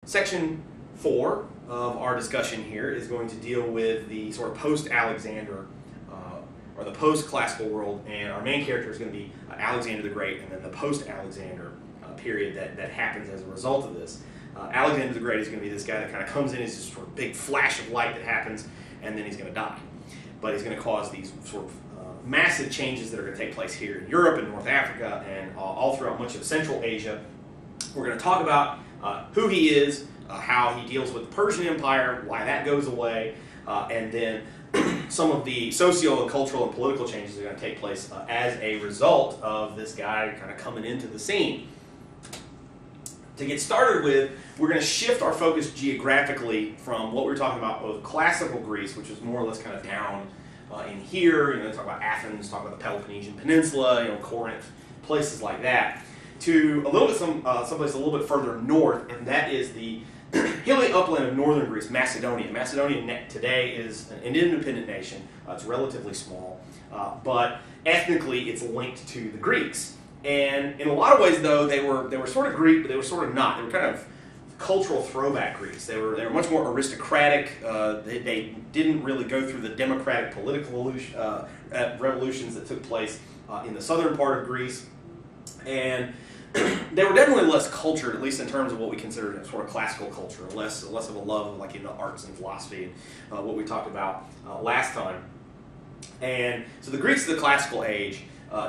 Section 4 of our discussion here is going to deal with the sort of post-Alexander or the post-classical world, and our main character is going to be Alexander the Great, and then the post-Alexander period that happens as a result of this. Alexander the Great is going to be this guy that kind of comes in as this sort of big flash of light that happens, and then he's going to die. But he's going to cause these sort of massive changes that are going to take place here in Europe and North Africa and all throughout much of Central Asia. We're going to talk about who he is, how he deals with the Persian Empire, why that goes away, and then some of the socio and cultural and political changes that are going to take place as a result of this guy kind of coming into the scene. To get started with, we're going to shift our focus geographically from what we were talking about with classical Greece, which is more or less kind of down in here, talk about Athens, talk about the Peloponnesian Peninsula, Corinth, places like that, to a little bit someplace a little bit further north, and that is the hilly upland of northern Greece, Macedonia. Macedonia today is an independent nation. It's relatively small, but ethnically it's linked to the Greeks. And in a lot of ways, though, they were sort of Greek, but they were sort of not. They were kind of cultural throwback Greeks. They were much more aristocratic. They didn't really go through the democratic political revolutions that took place in the southern part of Greece. And they were definitely less cultured, at least in terms of what we consider sort of classical culture, less of a love of arts and philosophy, and what we talked about last time. And so the Greeks of the classical age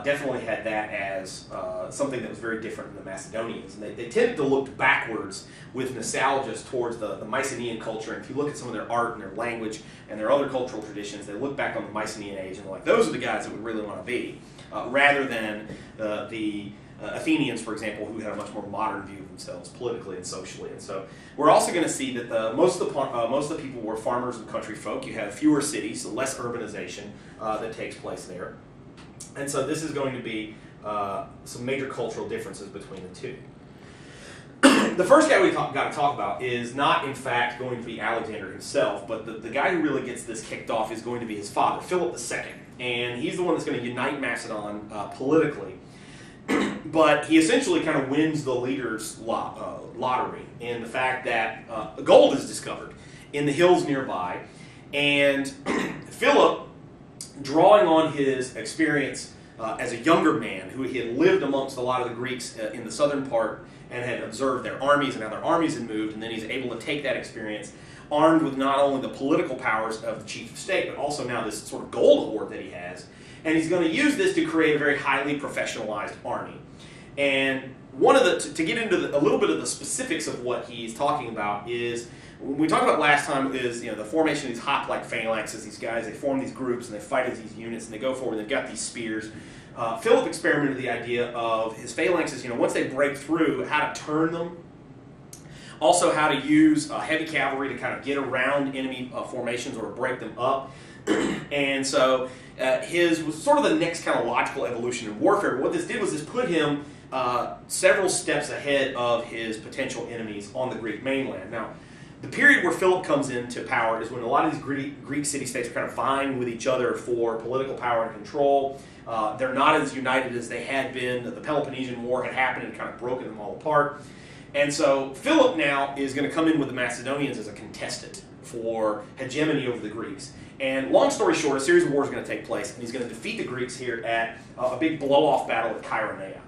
definitely had that as something that was very different than the Macedonians. And they tended to look backwards with nostalgia towards the Mycenaean culture. And if you look at some of their art and their language and their other cultural traditions, they look back on the Mycenaean age and they're like, those are the guys that we really want to be, rather than the Athenians, for example, who had a much more modern view of themselves politically and socially. And so we're also going to see that most of the people were farmers and country folk. You have fewer cities, so less urbanization that takes place there. And so this is going to be some major cultural differences between the two. The first guy we got to talk about is not, in fact, going to be Alexander himself, but the guy who really gets this kicked off is going to be his father, Philip II. And he's the one that's going to unite Macedon politically. But he essentially kind of wins the leader's lottery in the fact that gold is discovered in the hills nearby. And Philip, drawing on his experience as a younger man, who he had lived amongst a lot of the Greeks in the southern part and had observed their armies and how their armies had moved, and then he's able to take that experience, armed with not only the political powers of the chief of state, but also now this sort of gold hoard that he has. And he's going to use this to create a very highly professionalized army. And to get into a little bit of the specifics of what he's talking about is, when we talked about last time, is the formation of these hoplite phalanxes. These guys, they form these groups and they fight as these units and they go forward and they've got these spears. Philip experimented the idea of his phalanxes, once they break through, how to turn them. Also how to use heavy cavalry to kind of get around enemy formations or to break them up. And so his was sort of the next kind of logical evolution in warfare. But what this did was this put him several steps ahead of his potential enemies on the Greek mainland. Now, the period where Philip comes into power is when a lot of these Greek city-states are kind of vying with each other for political power and control. They're not as united as they had been. The Peloponnesian War had happened and kind of broken them all apart. And so Philip now is going to come in with the Macedonians as a contestant for hegemony over the Greeks. And long story short, a series of wars are going to take place, and he's going to defeat the Greeks here at a big blow-off battle at Chaeronea.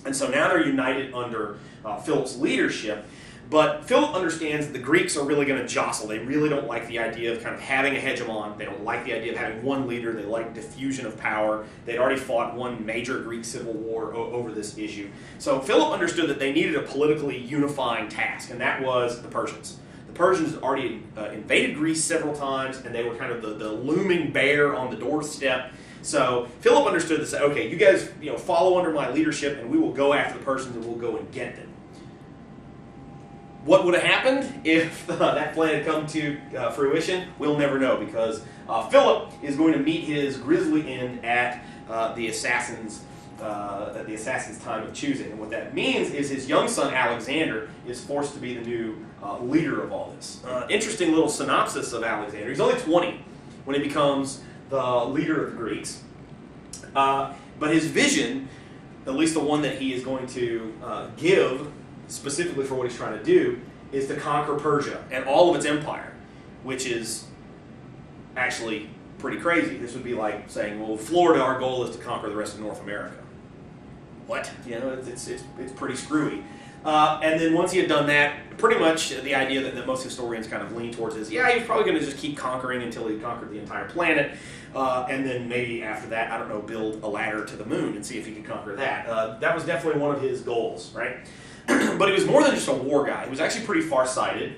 And so now they're united under Philip's leadership. But Philip understands that the Greeks are really going to jostle. They really don't like the idea of kind of having a hegemon. They don't like the idea of having one leader. They like diffusion of power. They'd already fought one major Greek civil war over this issue. So Philip understood that they needed a politically unifying task, and that was the Persians. The Persians had already invaded Greece several times, and they were kind of the looming bear on the doorstep. So Philip understood this. Okay, you guys follow under my leadership, and we will go after the Persians, and we'll go and get them. What would have happened if that plan had come to fruition? We'll never know, because Philip is going to meet his grisly end at the assassin's time of choosing. And what that means is his young son Alexander is forced to be the new leader of all this. Interesting little synopsis of Alexander. He's only 20 when he becomes the leader of the Greeks. But his vision, at least the one that he is going to give specifically for what he's trying to do, is to conquer Persia and all of its empire, which is actually pretty crazy. This would be like saying, well, Florida, our goal is to conquer the rest of North America. What? You know, it's pretty screwy. And then once he had done that, pretty much the idea that most historians kind of lean towards is, yeah, he's probably going to just keep conquering until he conquered the entire planet, and then maybe after that, I don't know, build a ladder to the moon and see if he could conquer that. That was definitely one of his goals, right? But he was more than just a war guy. He was actually pretty far-sighted.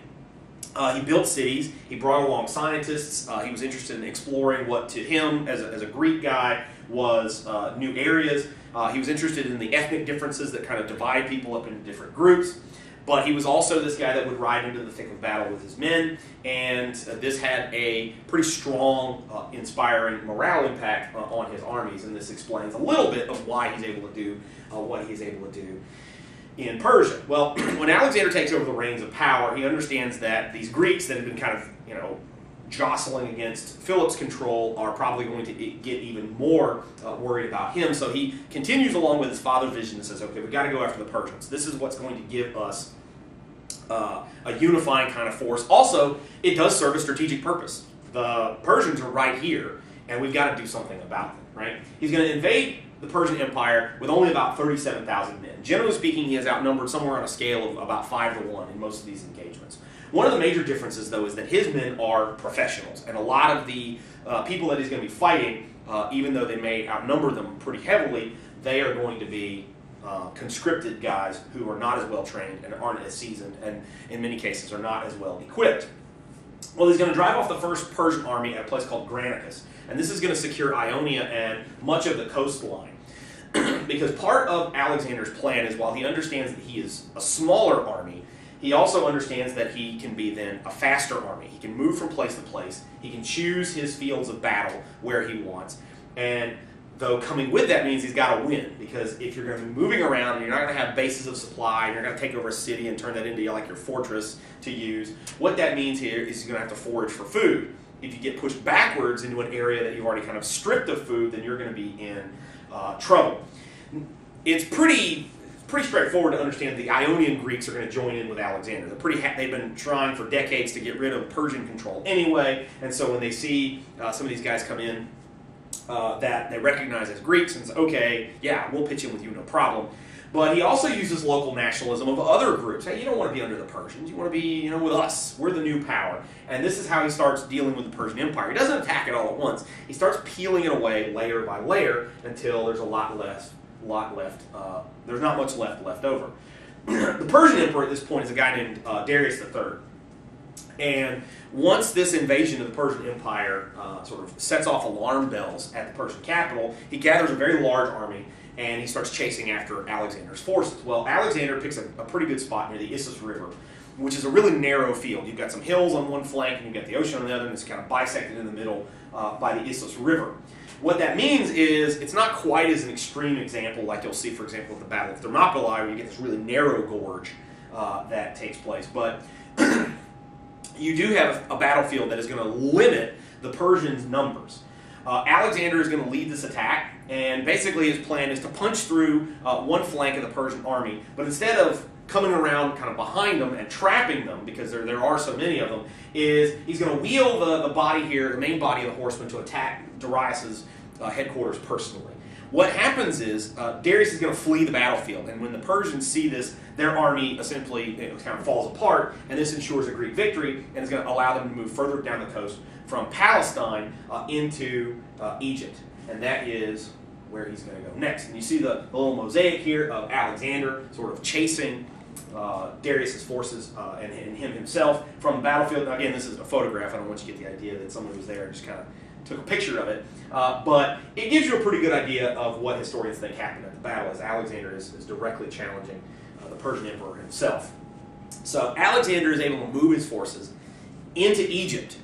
He built cities. He brought along scientists. He was interested in exploring what, to him, as a Greek guy, was new areas. He was interested in the ethnic differences that kind of divide people up into different groups. But he was also this guy that would ride into the thick of battle with his men, and this had a pretty strong, inspiring morale impact on his armies, and this explains a little bit of why he's able to do what he's able to do in Persia. Well, when Alexander takes over the reins of power, he understands that these Greeks that have been kind of, jostling against Philip's control are probably going to get even more worried about him. So he continues along with his father's vision and says, okay, we've got to go after the Persians. This is what's going to give us a unifying kind of force. Also, it does serve a strategic purpose. The Persians are right here, and we've got to do something about them, right? He's going to invade the Persian Empire with only about 37,000 men. Generally speaking, he is outnumbered somewhere on a scale of about 5-1 in most of these engagements. One of the major differences, though, is that his men are professionals, and a lot of the people that he's going to be fighting, even though they may outnumber them pretty heavily, they are going to be conscripted guys who are not as well trained and aren't as seasoned, and in many cases are not as well equipped. Well, he's going to drive off the first Persian army at a place called Granicus, and this is going to secure Ionia and much of the coastline. Because part of Alexander's plan is, while he understands that he is a smaller army, he also understands that he can be then a faster army. He can move from place to place. He can choose his fields of battle where he wants. And though coming with that means he's got to win, because if you're going to be moving around and you're not going to have bases of supply, and you're going to take over a city and turn that into like your fortress to use, what that means here is you're going to have to forage for food. If you get pushed backwards into an area that you've already kind of stripped of food, then you're going to be in trouble. It's pretty straightforward to understand the Ionian Greeks are going to join in with Alexander. They've been trying for decades to get rid of Persian control anyway, and so when they see some of these guys come in that they recognize as Greeks, and say, okay, yeah, we'll pitch in with you, no problem. But he also uses local nationalism of other groups. Hey, you don't want to be under the Persians. You want to be, with us. We're the new power. And this is how he starts dealing with the Persian Empire. He doesn't attack it all at once. He starts peeling it away layer by layer until there's a lot left. There's not much left over. The Persian emperor at this point is a guy named Darius III. And once this invasion of the Persian Empire sort of sets off alarm bells at the Persian capital, he gathers a very large army and he starts chasing after Alexander's forces. Well, Alexander picks a pretty good spot near the Issus River, which is a really narrow field. You've got some hills on one flank and you've got the ocean on the other, and it's kind of bisected in the middle by the Issus River. What that means is it's not quite as an extreme example like you'll see, for example, at the Battle of Thermopylae, where you get this really narrow gorge that takes place. But you do have a battlefield that is going to limit the Persians' numbers. Alexander is going to lead this attack, and basically his plan is to punch through one flank of the Persian army, but instead of coming around kind of behind them and trapping them, because there are so many of them, is he's going to wheel the body here, the main body of the horsemen, to attack Darius's headquarters personally. What happens is Darius is going to flee the battlefield, and when the Persians see this, their army essentially kind of falls apart, and this ensures a Greek victory, and is going to allow them to move further down the coast from Palestine into Egypt, and that is where he's going to go next. And you see the little mosaic here of Alexander sort of chasing Darius's forces and him himself from the battlefield. Now, again, this is a photograph. I don't want you to get the idea that someone was there and just kind of took a picture of it. But it gives you a pretty good idea of what historians think happened at the battle, as Alexander is directly challenging the Persian emperor himself. So Alexander is able to move his forces into Egypt.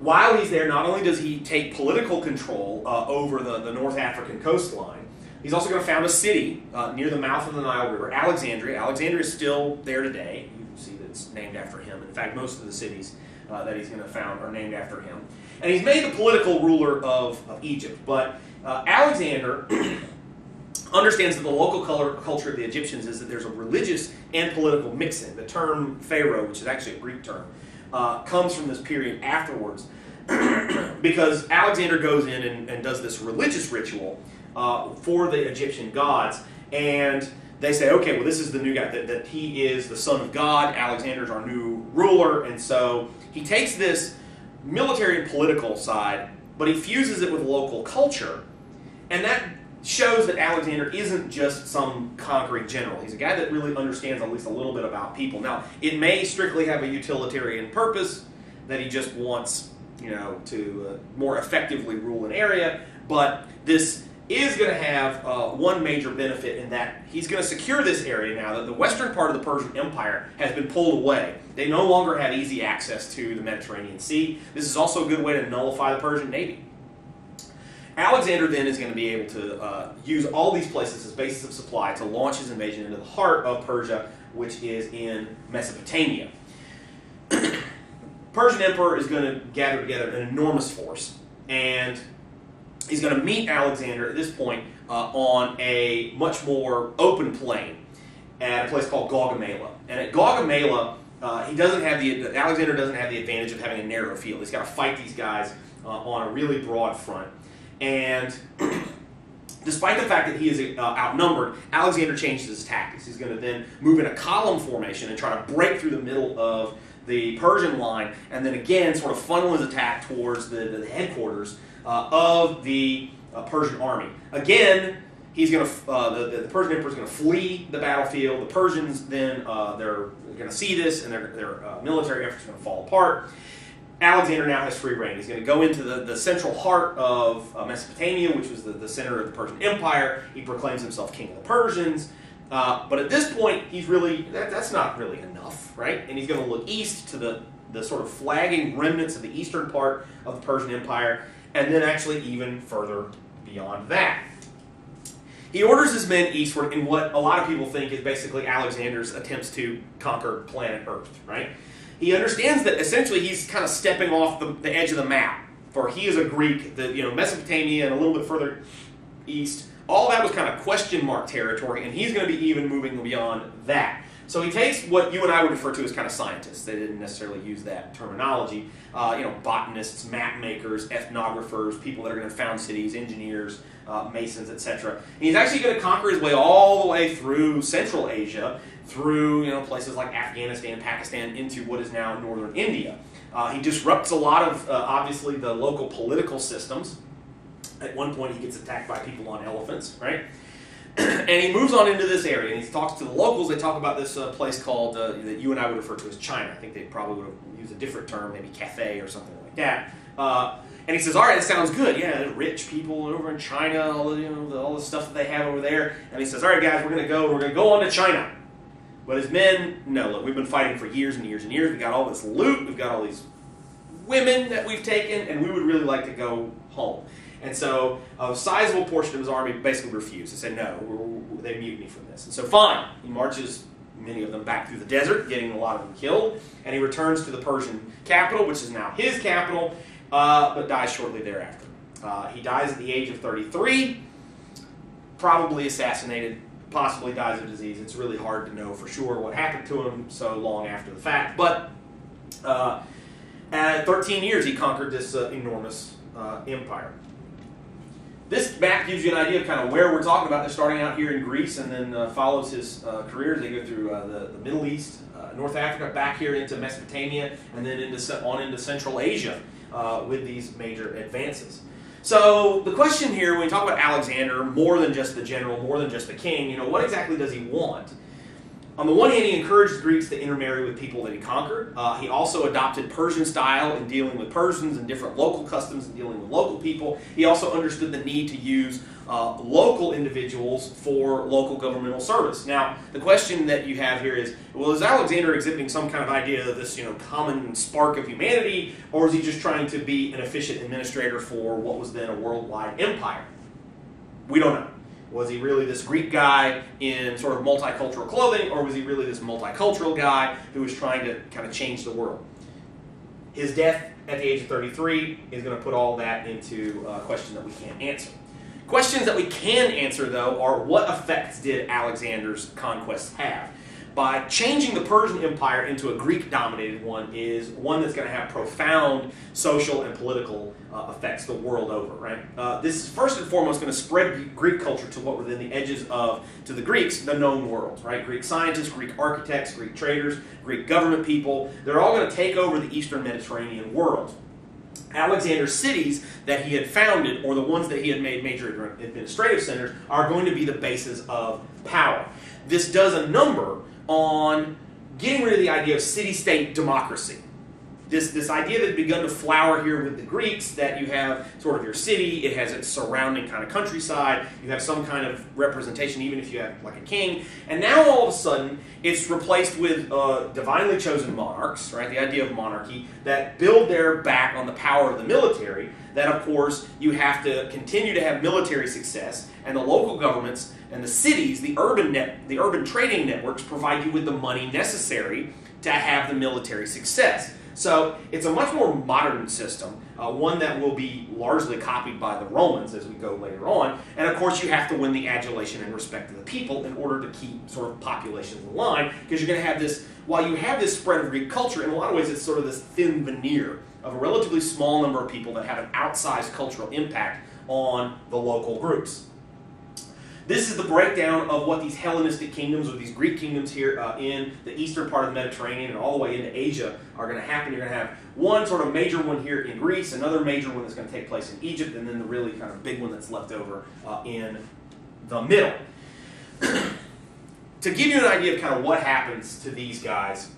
While he's there, not only does he take political control over the North African coastline, he's also going to found a city near the mouth of the Nile River, Alexandria. Alexandria is still there today. You can see that it's named after him. In fact, most of the cities that he's going to found are named after him. And he's made the political ruler of Egypt. But Alexander understands that the local culture of the Egyptians is that there's a religious and political mixing. The term pharaoh, which is actually a Greek term, comes from this period afterwards because Alexander goes in and does this religious ritual for the Egyptian gods, and they say, okay, well, this is the new guy, that he is the son of God, Alexander's our new ruler, and so he takes this military and political side, but he fuses it with local culture, and that shows that Alexander isn't just some conquering general. He's a guy that really understands at least a little bit about people. Now, it may strictly have a utilitarian purpose, that he just wants, to more effectively rule an area, but this is going to have one major benefit in that he's going to secure this area now that the western part of the Persian Empire has been pulled away. They no longer have easy access to the Mediterranean Sea. This is also a good way to nullify the Persian Navy. Alexander then is going to be able to use all these places as bases of supply to launch his invasion into the heart of Persia, which is in Mesopotamia. The Persian emperor is going to gather together an enormous force, and he's going to meet Alexander at this point on a much more open plain at a place called Gaugamela. And at Gaugamela, Alexander doesn't have the advantage of having a narrow field. He's got to fight these guys on a really broad front. And despite the fact that he is outnumbered, Alexander changes his tactics. He's going to then move in a column formation and try to break through the middle of the Persian line, and then again sort of funnel his attack towards the headquarters of the Persian army. Again, he's going to the Persian emperor is going to flee the battlefield. The Persians then they're going to see this, and their military efforts are going to fall apart. Alexander now has free reign. He's going to go into the central heart of Mesopotamia, which was the center of the Persian Empire. He proclaims himself king of the Persians. But at this point, he's really that's not really enough, right? And he's going to look east to the sort of flagging remnants of the eastern part of the Persian Empire, and then actually even further beyond that. He orders his men eastward in what a lot of people think is basically Alexander's attempts to conquer planet Earth, right? He understands that essentially he's kind of stepping off the edge of the map, for he is a Greek. Mesopotamia and a little bit further east, all that was kind of question mark territory, and he's going to be even moving beyond that. So he takes what you and I would refer to as kind of scientists. They didn't necessarily use that terminology. Botanists, map makers, ethnographers, people that are going to found cities, engineers, masons, etc. And he's actually going to conquer his way all the way through Central Asia, through places like Afghanistan, Pakistan, into what is now northern India. He disrupts a lot of, obviously, the local political systems. At one point, he gets attacked by people on elephants, right? And he moves on into this area, and he talks to the locals. They talk about this place called, that you and I would refer to as China. I think they probably would have used a different term, maybe cafe or something like that. And he says, all right, it sounds good. Yeah, rich people over in China, all the stuff that they have over there. And he says, all right, guys, we're going to go on to China. But his men, no, look, we've been fighting for years and years and years. We've got all this loot. We've got all these women that we've taken, and we would really like to go home. And so a sizable portion of his army basically refused. They said, no, they mutiny from this. And so fine, he marches many of them back through the desert, getting a lot of them killed, and he returns to the Persian capital, which is now his capital, but dies shortly thereafter. He dies at the age of 33, probably assassinated, possibly dies of disease. It's really hard to know for sure what happened to him so long after the fact, but at 13 years he conquered this enormous empire. This map gives you an idea of kind of where we're talking about. They're starting out here in Greece, and then follows his career as they go through the Middle East, North Africa, back here into Mesopotamia, and then into Central Asia with these major advances. So the question here, when we talk about Alexander, more than just the general, more than just the king, what exactly does he want? On the one hand, he encouraged the Greeks to intermarry with people that he conquered. He also adopted Persian style in dealing with Persians and different local customs in dealing with local people. He also understood the need to use local individuals for local governmental service. Now, the question that you have here is, well, is Alexander exhibiting some kind of idea of this, common spark of humanity, or is he just trying to be an efficient administrator for what was then a worldwide empire? We don't know. Was he really this Greek guy in sort of multicultural clothing, or was he really this multicultural guy who was trying to kind of change the world? His death at the age of 33 is going to put all that into a question that we can't answer. Questions that we can answer, though, are what effects did Alexander's conquests have? By changing the Persian Empire into a Greek-dominated one is one that's going to have profound social and political effects the world over, right? This is first and foremost going to spread Greek culture to what were then the edges of, to the Greeks, the known world, right? Greek scientists, Greek architects, Greek traders, Greek government people, they're all going to take over the Eastern Mediterranean world. Alexander's cities that he had founded, or the ones that he had made major administrative centers, are going to be the bases of power. This does a number on getting rid of the idea of city-state democracy. This idea that had begun to flower here with the Greeks, that you have sort of your city, it has its surrounding kind of countryside, you have some kind of representation, even if you have like a king, and now all of a sudden it's replaced with divinely chosen monarchs, right? The idea of monarchy, that build their back on the power of the military, that of course you have to continue to have military success, and the local governments and the cities, the urban trading networks provide you with the money necessary to have the military success. So it's a much more modern system, one that will be largely copied by the Romans as we go later on. And of course you have to win the adulation and respect of the people in order to keep sort of populations in line, because you're going to have this, while you have this spread of Greek culture, in a lot of ways it's sort of this thin veneer of a relatively small number of people that have an outsized cultural impact on the local groups. This is the breakdown of what these Hellenistic kingdoms, or these Greek kingdoms here in the eastern part of the Mediterranean and all the way into Asia are going to happen. You're going to have one sort of major one here in Greece, another major one that's going to take place in Egypt, and then the really kind of big one that's left over in the middle. To give you an idea of kind of what happens to these guys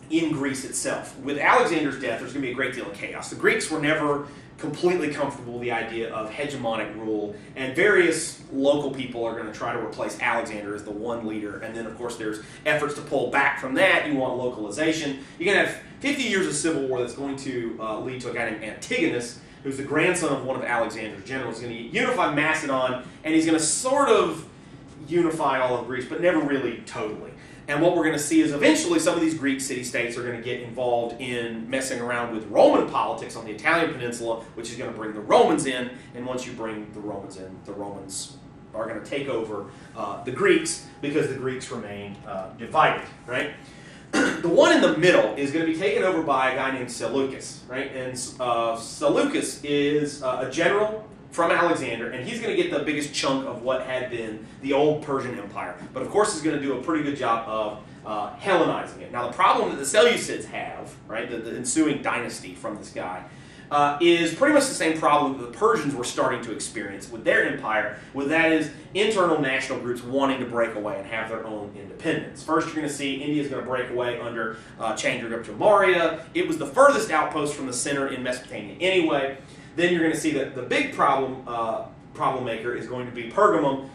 in Greece itself, with Alexander's death, there's going to be a great deal of chaos. The Greeks were never completely comfortable with the idea of hegemonic rule, and various local people are going to try to replace Alexander as the one leader, and then of course there's efforts to pull back from that. You want localization. You're going to have 50 years of civil war that's going to lead to a guy named Antigonus, who's the grandson of one of Alexander's generals. He's going to unify Macedon, and he's going to sort of unify all of Greece, but never really totally. And what we're going to see is eventually some of these Greek city-states are going to get involved in messing around with Roman politics on the Italian peninsula, which is going to bring the Romans in. And once you bring the Romans in, the Romans are going to take over the Greeks, because the Greeks remain divided, right? The one in the middle is going to be taken over by a guy named Seleucus, right? And Seleucus is a general from Alexander, and he's going to get the biggest chunk of what had been the old Persian Empire. But of course he's going to do a pretty good job of Hellenizing it. Now the problem that the Seleucids have, right, the ensuing dynasty from this guy, is pretty much the same problem that the Persians were starting to experience with their empire, that is internal national groups wanting to break away and have their own independence. First you're going to see India's going to break away under Chandragupta Maurya. It was the furthest outpost from the center in Mesopotamia anyway. Then you're going to see that the big problem maker is going to be Pergamum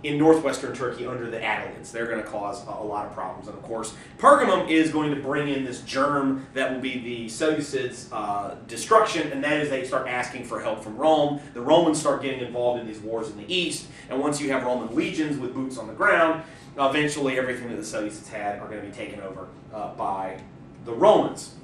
in northwestern Turkey under the Attalians. They're going to cause a lot of problems. And of course, Pergamum is going to bring in this germ that will be the Seleucids' destruction, and that is they start asking for help from Rome. The Romans start getting involved in these wars in the east, and once you have Roman legions with boots on the ground, eventually everything that the Seleucids had are going to be taken over by the Romans.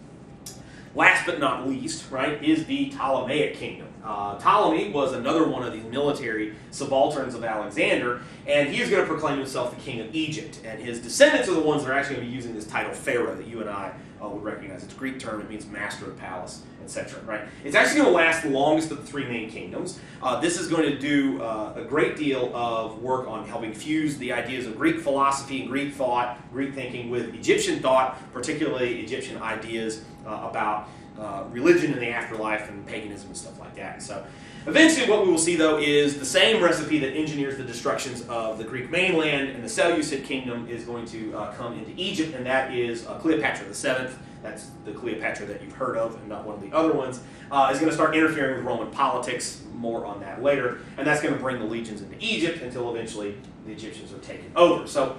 Last but not least, right, is the Ptolemaic kingdom. Ptolemy was another one of these military subalterns of Alexander, and he is going to proclaim himself the king of Egypt. And his descendants are the ones that are actually going to be using this title Pharaoh that you and I would recognize. It's a Greek term. It means master of the palace, etc. Right? It's actually going to last the longest of the three main kingdoms. This is going to do a great deal of work on helping fuse the ideas of Greek philosophy and Greek thought, Greek thinking with Egyptian thought, particularly Egyptian ideas about religion and the afterlife and paganism and stuff like that. So eventually what we will see, though, is the same recipe that engineers the destructions of the Greek mainland and the Seleucid kingdom is going to come into Egypt, and that is Cleopatra VII. That's the Cleopatra that you've heard of and not one of the other ones. Is going to start interfering with Roman politics. More on that later. And that's going to bring the legions into Egypt until eventually the Egyptians are taken over. So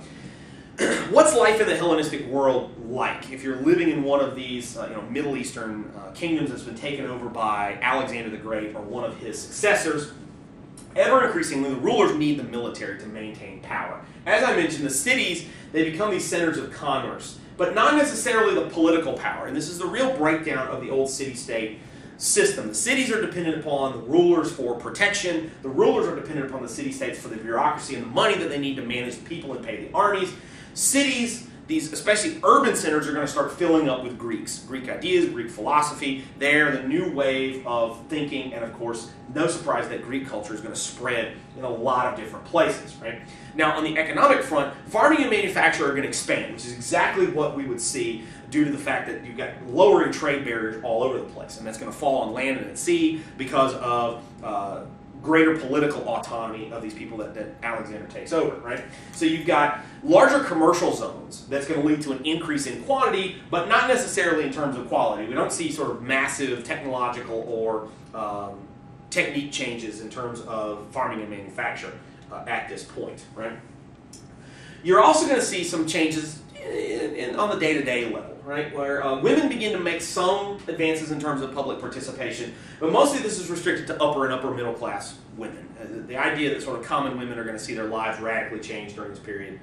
what's life in the Hellenistic world like if you're living in one of these Middle Eastern kingdoms that's been taken over by Alexander the Great or one of his successors? Ever increasingly, the rulers need the military to maintain power. As I mentioned, the cities, they become these centers of commerce, but not necessarily the political power. And this is the real breakdown of the old city-state system. The cities are dependent upon the rulers for protection. The rulers are dependent upon the city-states for the bureaucracy and the money that they need to manage the people and pay the armies. Cities, these especially urban centers, are going to start filling up with Greeks. Greek ideas, Greek philosophy. They're the new wave of thinking, and of course, no surprise that Greek culture is going to spread in a lot of different places, right? Now, on the economic front, farming and manufacture are going to expand, which is exactly what we would see due to the fact that you've got lowering trade barriers all over the place, and that's going to fall on land and at sea because of greater political autonomy of these people that Alexander takes over, right? So you've got larger commercial zones that's going to lead to an increase in quantity, but not necessarily in terms of quality. We don't see sort of massive technological or technique changes in terms of farming and manufacture at this point, right? You're also going to see some changes on the day-to-day level, right, where women begin to make some advances in terms of public participation, but mostly this is restricted to upper and upper middle class women. The idea that sort of common women are going to see their lives radically change during this period,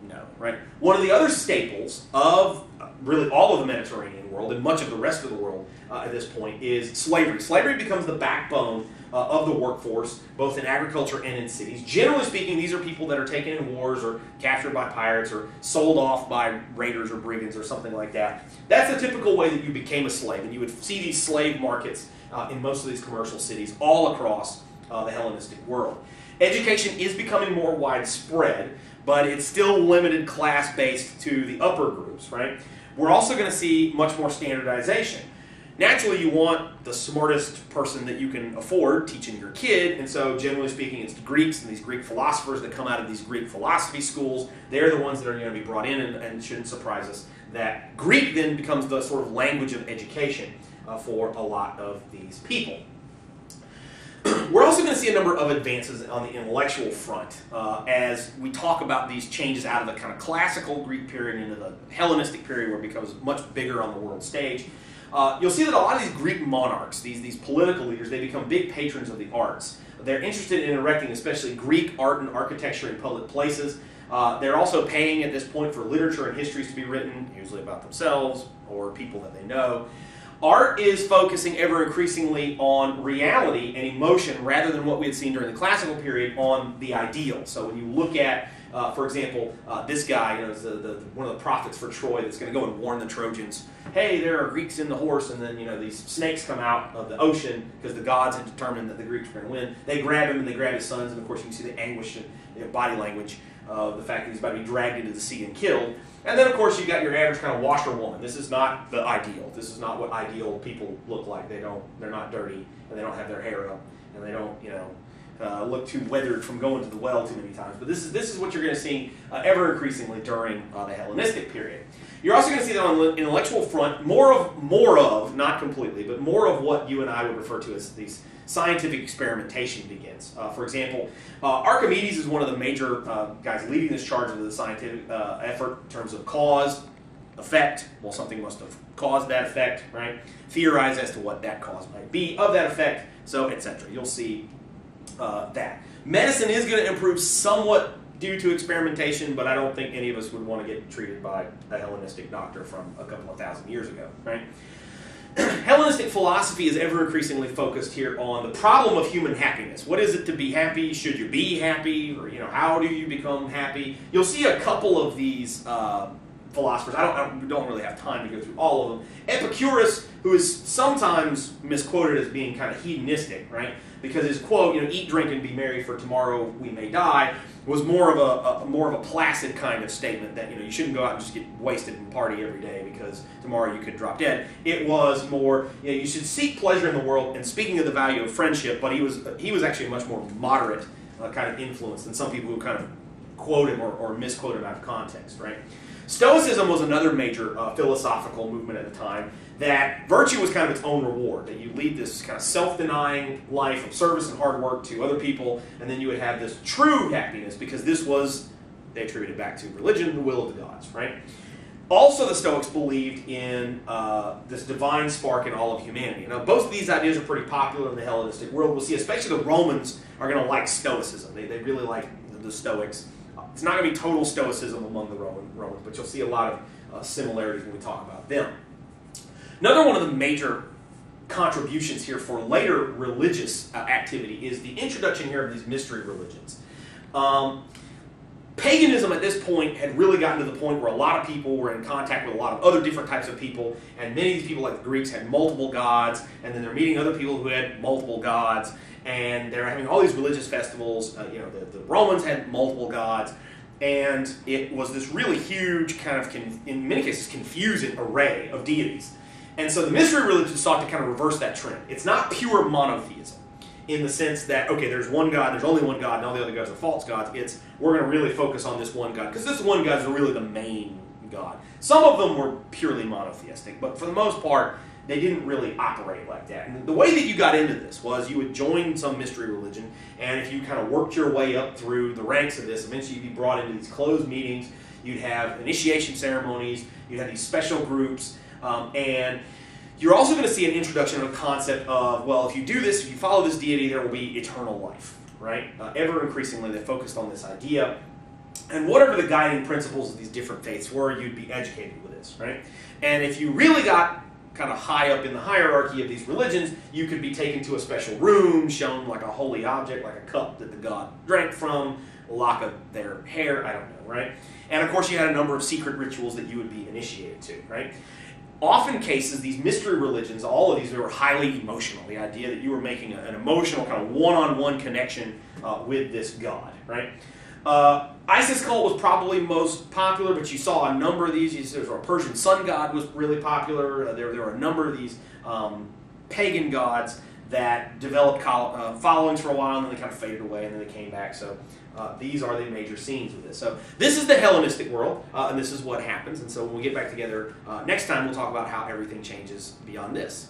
no, right? One of the other staples of really all of the Mediterranean world and much of the rest of the world at this point is slavery. Slavery becomes the backbone of the workforce, both in agriculture and in cities. Generally speaking, these are people that are taken in wars or captured by pirates or sold off by raiders or brigands or something like that. That's the typical way that you became a slave, and you would see these slave markets in most of these commercial cities all across the Hellenistic world. Education is becoming more widespread, but it's still limited class-based to the upper groups, right? We're also going to see much more standardization. Naturally, you want the smartest person that you can afford teaching your kid, and so generally speaking, it's the Greeks and these Greek philosophers that come out of these Greek philosophy schools. They're the ones that are going to be brought in, and it shouldn't surprise us that Greek then becomes the sort of language of education for a lot of these people. We're also going to see a number of advances on the intellectual front as we talk about these changes out of the kind of classical Greek period into the Hellenistic period where it becomes much bigger on the world stage. You'll see that a lot of these Greek monarchs, these political leaders, they become big patrons of the arts. They're interested in erecting especially Greek art and architecture in public places. They're also paying at this point for literature and histories to be written, usually about themselves or people that they know. Art is focusing ever increasingly on reality and emotion rather than what we had seen during the classical period on the ideal. So when you look at, for example, this guy, is one of the prophets for Troy that's going to go and warn the Trojans, hey, there are Greeks in the horse, and then these snakes come out of the ocean because the gods had determined that the Greeks were going to win. They grab him and they grab his sons, and of course you can see the anguish in body language of the fact that he's about to be dragged into the sea and killed. And then, of course, you've got your average kind of washerwoman. This is not the ideal. This is not what ideal people look like. They're not dirty, and they don't have their hair up, and they don't, look too weathered from going to the well too many times. But this is what you're going to see ever increasingly during the Hellenistic period. You're also going to see that on the intellectual front, more of, not completely, but more of what you and I would refer to as these scientific experimentation begins. For example, Archimedes is one of the major guys leading this charge of the scientific effort in terms of cause, effect. Well, something must have caused that effect, right? Theorize as to what that cause might be of that effect, so etc. You'll see that. Medicine is going to improve somewhat due to experimentation, but I don't think any of us would want to get treated by a Hellenistic doctor from a couple of thousand years ago, right? Hellenistic philosophy is ever increasingly focused here on the problem of human happiness. What is it to be happy? Should you be happy? Or how do you become happy? You'll see a couple of these philosophers. I don't really have time to go through all of them. Epicurus, who is sometimes misquoted as being kind of hedonistic, right? Because his quote, "Eat, drink, and be merry, for tomorrow we may die," was more of a placid kind of statement that you shouldn't go out and just get wasted and party every day because tomorrow you could drop dead. It was more you should seek pleasure in the world. And speaking of the value of friendship, but he was actually a much more moderate kind of influence than some people who kind of quote him or misquote him out of context, right? Stoicism was another major philosophical movement at the time, that virtue was kind of its own reward, that you lead this kind of self-denying life of service and hard work to other people, and then you would have this true happiness, because this was, they attributed back to religion, the will of the gods, right? Also, the Stoics believed in this divine spark in all of humanity. Now, both of these ideas are pretty popular in the Hellenistic world. We'll see, especially the Romans are going to like Stoicism. They really like the Stoics. It's not going to be total Stoicism among the Romans, but you'll see a lot of similarities when we talk about them. Another one of the major contributions here for later religious activity is the introduction here of these mystery religions. Paganism at this point had really gotten to the point where a lot of people were in contact with a lot of other different types of people, and many of these people, like the Greeks, had multiple gods, and then they're meeting other people who had multiple gods, and they're having all these religious festivals. The Romans had multiple gods, and it was this really huge kind of, in many cases, confusing array of deities. And so the mystery religions sought to kind of reverse that trend. It's not pure monotheism in the sense that, okay, there's one God, there's only one God, and all the other gods are false gods. It's, we're going to really focus on this one God, because this one God is really the main God. Some of them were purely monotheistic, but for the most part, they didn't really operate like that. And the way that you got into this was you would join some mystery religion, and if you kind of worked your way up through the ranks of this, eventually you'd be brought into these closed meetings, you'd have initiation ceremonies, you'd have these special groups, and you're also going to see an introduction of a concept of, well, if you do this, if you follow this deity, there will be eternal life, right? Ever increasingly, they focused on this idea. And whatever the guiding principles of these different faiths were, you'd be educated with this, right? And if you really got kind of high up in the hierarchy of these religions, you could be taken to a special room, shown like a holy object, like a cup that the god drank from, a lock of their hair, I don't know, right? And of course, you had a number of secret rituals that you would be initiated to, right? Often cases, these mystery religions, all of these, they were highly emotional. The idea that you were making an emotional kind of one-on-one connection with this god, right? Isis cult was probably most popular, but you saw a number of these. There was a Persian sun god was really popular. There were a number of these pagan gods that developed followings for a while, and then they kind of faded away, and then they came back. So these are the major scenes of this. So this is the Hellenistic world, and this is what happens. And so when we get back together next time, we'll talk about how everything changes beyond this.